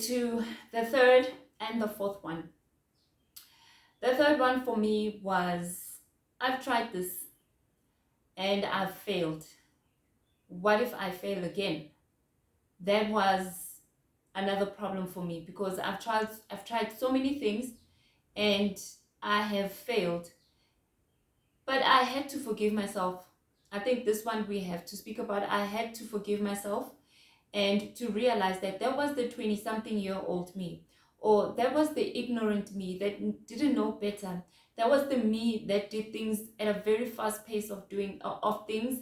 into the third and the fourth one. The third one for me was, I've tried this and I've failed. What if I fail again? That was another problem for me because I've tried so many things and I have failed. But I had to forgive myself. I think this one we have to speak about. I had to forgive myself and to realize that that was the 20 something year old me, or that was the ignorant me that didn't know better. That was the me that did things at a very fast pace of doing of things,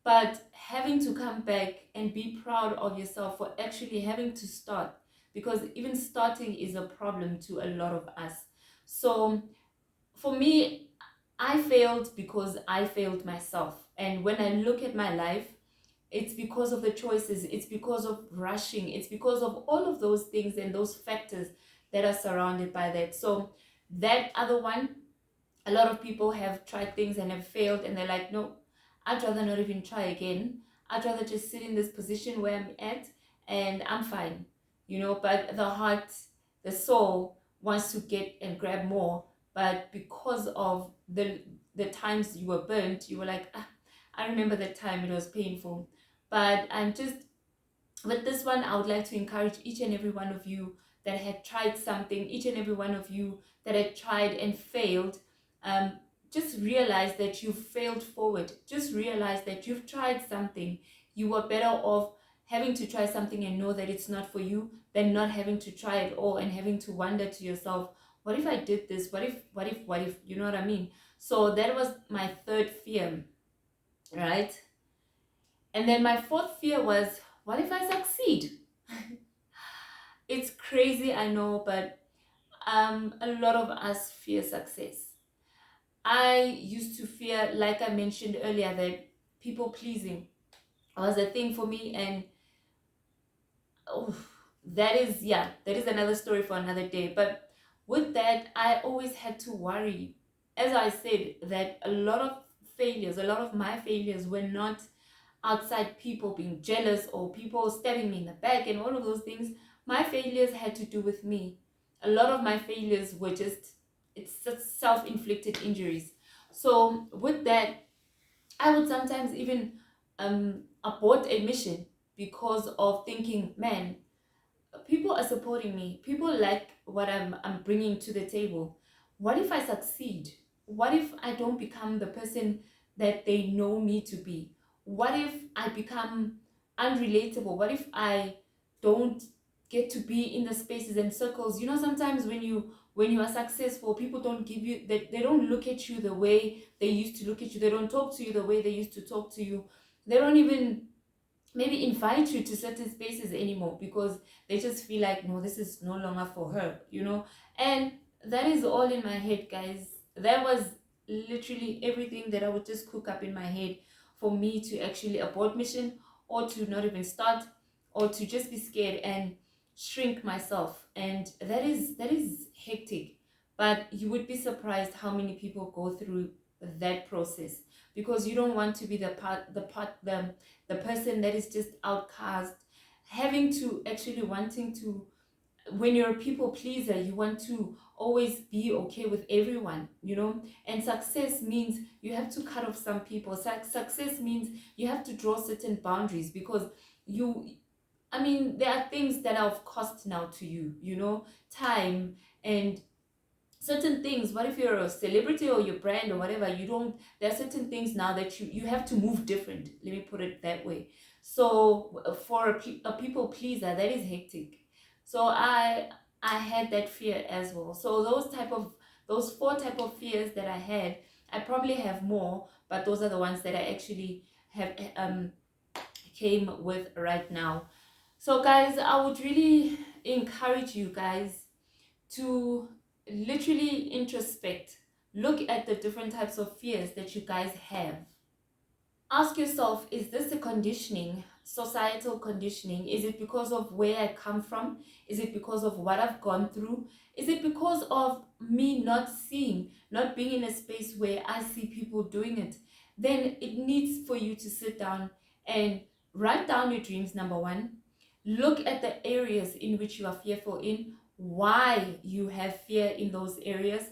but having to come back and be proud of yourself for actually having to start, because even starting is a problem to a lot of us. So for me, I failed because I failed myself. And when I look at my life, it's because of the choices, it's because of rushing, it's because of all of those things and those factors that are surrounded by that. So that other one, a lot of people have tried things and have failed, and they're like, no, I'd rather not even try again. I'd rather just sit in this position where I'm at and I'm fine, but the heart, the soul wants to get and grab more. But because of the times you were burnt, you were like, I remember that time, it was painful. But I'm just, with this one, I would like to encourage each and every one of you that had tried something, each and every one of you that had tried and failed. um, just realize that you failed forward. Just realize that you've tried something. You were better off having to try something and know that it's not for you than not having to try it all and having to wonder to yourself, what if I did this? What if, you know what I mean? So that was my third fear, right? And then my fourth fear was, what if I succeed? It's crazy, I know, but a lot of us fear success. I used to fear, like I mentioned earlier, that people pleasing was a thing for me, and oh, that is another story for another day. But with that, I always had to worry. As I said, that a lot of my failures were not outside people being jealous or people stabbing me in the back and all of those things. My failures had to do with me. A lot of my failures were it's just self-inflicted injuries. So with that, I would sometimes even abort a mission because of thinking, man, people are supporting me, people like what I'm bringing to the table. What if I succeed? What if I don't become the person that they know me to be? What if I become unrelatable? What if I don't get to be in the spaces and circles? Sometimes when you are successful, people don't give you that, they don't look at you the way they used to look at you, they don't talk to you the way they used to talk to you, they don't even maybe invite you to certain spaces anymore because they just feel like, no, this is no longer for her. And that is all in my head, guys. That was literally everything that I would just cook up in my head for me to actually abort mission, or to not even start, or to just be scared and shrink myself. And that is hectic. But you would be surprised how many people go through that process, because you don't want to be the person that is just outcast, having to actually wanting to, when you're a people pleaser, you want to always be okay with everyone. And success means you have to cut off some people. Success means you have to draw certain boundaries, because you I mean, there are things that are of cost now to you, time and certain things. What if you're a celebrity or your brand or whatever, you don't, there are certain things now that you have to move different, let me put it that way. So for a people pleaser, that is hectic. So I had that fear as well. So those four type of fears that I had, I probably have more, but those are the ones that I actually have came with right now. So guys, I would really encourage you guys to literally introspect, look at the different types of fears that you guys have. Ask yourself, is this a conditioning, societal conditioning? Is it because of where I come from? Is it because of what I've gone through? Is it because of me not seeing, not being in a space where I see people doing it? Then it needs for you to sit down and write down your dreams, number one. Look at the areas in which you are fearful in, why you have fear in those areas,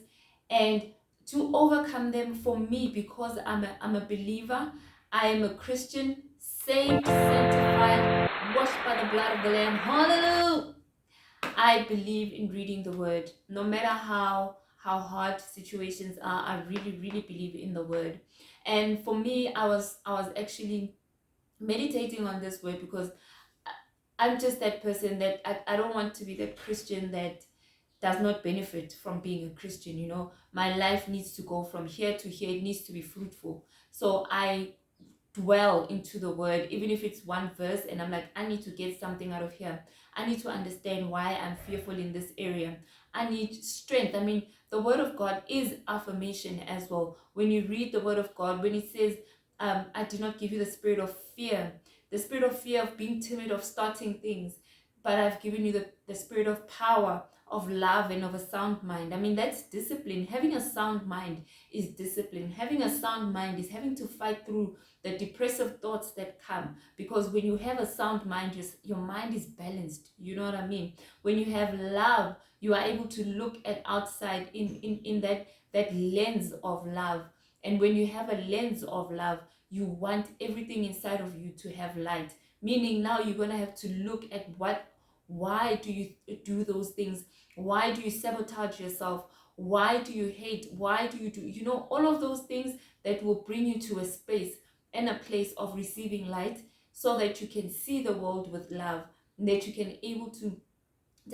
and to overcome them. For me, because I'm a believer, I am a Christian, saved, sanctified, washed by the blood of the Lamb. Hallelujah! I believe in reading the word. No matter how hard situations are, I really, really believe in the word. And for me, I was actually meditating on this word because I'm just that person that I don't want to be that Christian that does not benefit from being a Christian. My life needs to go from here to here. It needs to be fruitful. So I dwell into the word, even if it's one verse, and I'm like, I need to get something out of here. I need to understand why I'm fearful in this area. I need strength. I mean, the word of God is affirmation as well. When you read the word of God, when it says, I do not give you the spirit of fear of being timid, of starting things, but I've given you the spirit of power, of love, and of a sound mind. I mean, that's discipline. Having a sound mind is discipline. Having a sound mind is having to fight through the depressive thoughts that come, because when you have a sound mind, your mind is balanced. You know what I mean? When you have love, you are able to look at outside in that lens of love. And when you have a lens of love, you want everything inside of you to have light, meaning now you're going to have to look at why do you do those things, why do you sabotage yourself, why do you hate, why do you do, all of those things that will bring you to a space and a place of receiving light, so that you can see the world with love, and that you can able to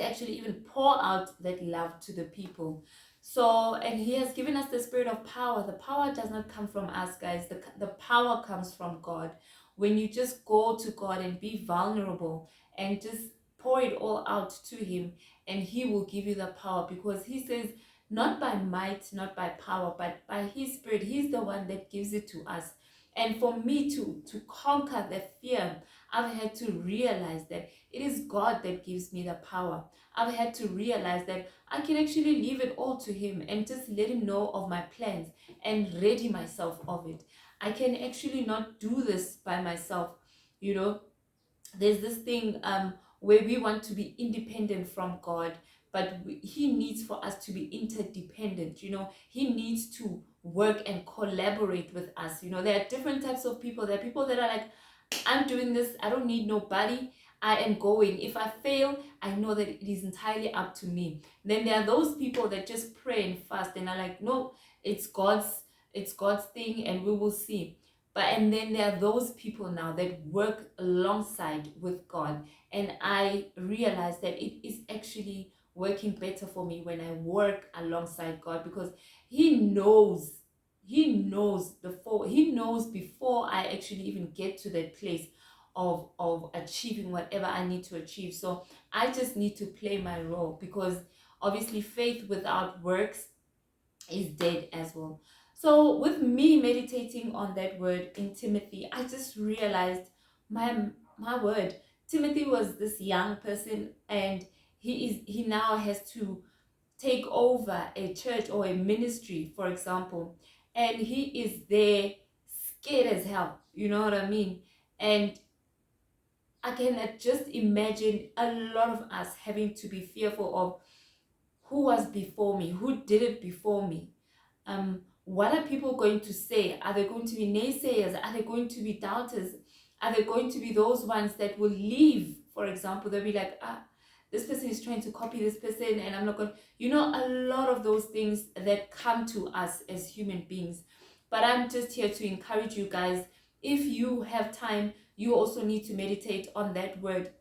actually even pour out that love to the people. So, and he has given us the spirit of power. The power does not come from us, guys. The power comes from God. When you just go to God and be vulnerable and just pour it all out to him, and he will give you the power, because he says, not by might, not by power, but by his spirit. He's the one that gives it to us. And for me to conquer the fear, I've had to realize that it is God that gives me the power. I've had to realize that I can actually leave it all to him and just let him know of my plans and ready myself of it. I can actually not do this by myself. You know, there's this thing where we want to be independent from God, but he needs for us to be interdependent. He needs to work and collaborate with us. There are different types of people. There are people that are like, I'm doing this, I don't need nobody, I am going. If I fail, I know that it is entirely up to me. Then there are those people that just pray and fast and are like, no, it's God's thing, and we will see. And then there are those people now that work alongside with God, and I realize that it is actually working better for me when I work alongside God, because he knows before I actually even get to that place of achieving whatever I need to achieve. So I just need to play my role, because obviously faith without works is dead as well. So with me meditating on that word in Timothy, I just realized my word. Timothy was this young person, and he now has to take over a church or a ministry, for example, and he is there scared as hell. You know what I mean? And I can just imagine a lot of us having to be fearful of who was before me, who did it before me. What are people going to say? Are they going to be naysayers? Are they going to be doubters? Are they going to be those ones that will leave? For example, they'll be like, this person is trying to copy this person, and I'm not going. A lot of those things that come to us as human beings. But I'm just here to encourage you guys. If you have time, you also need to meditate on that word.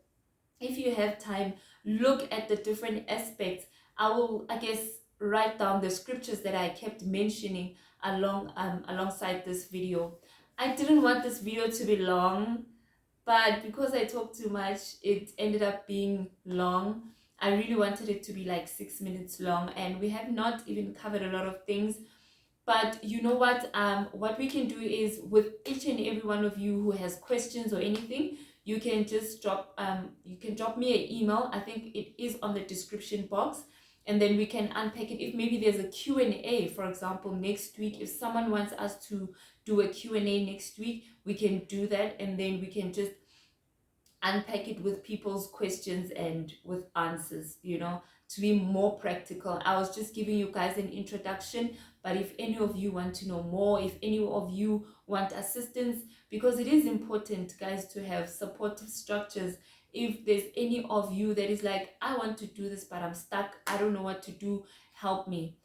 If you have time, look at the different aspects. I will, I guess, write down the scriptures that I kept mentioning alongside this video. I didn't want this video to be long, but because I talked too much, it ended up being long. I really wanted it to be like 6 minutes long, and we have not even covered a lot of things. But you know what we can do is, with each and every one of you who has questions or anything, you can just drop me an email. I think it is on the description box, and then we can unpack it. If maybe there's a Q&A, for example, next week, if someone wants us to do a Q&A next week, we can do that, and then we can just unpack it with people's questions and with answers, to be more practical. I was just giving you guys an introduction, but if any of you want to know more, if any of you want assistance, because it is important, guys, to have supportive structures. If there's any of you that is like, I want to do this, but I'm stuck, I don't know what to do, help me,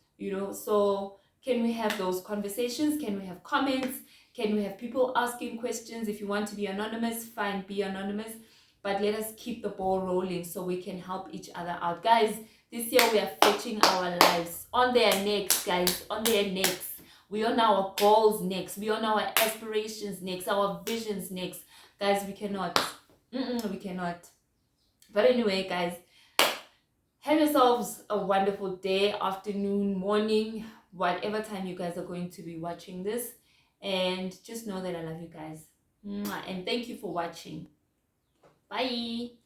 So, can we have those conversations? Can we have comments? Can we have people asking questions? If you want to be anonymous, fine, be anonymous. But let us keep the ball rolling so we can help each other out. Guys, this year we are fetching our lives on their necks, guys, on their necks. We on our goals next. We on our aspirations next, our visions next. Guys, we cannot. We cannot. But anyway, guys, have yourselves a wonderful day, afternoon, morning, whatever time you guys are going to be watching this. And just know that I love you guys. And thank you for watching. Bye.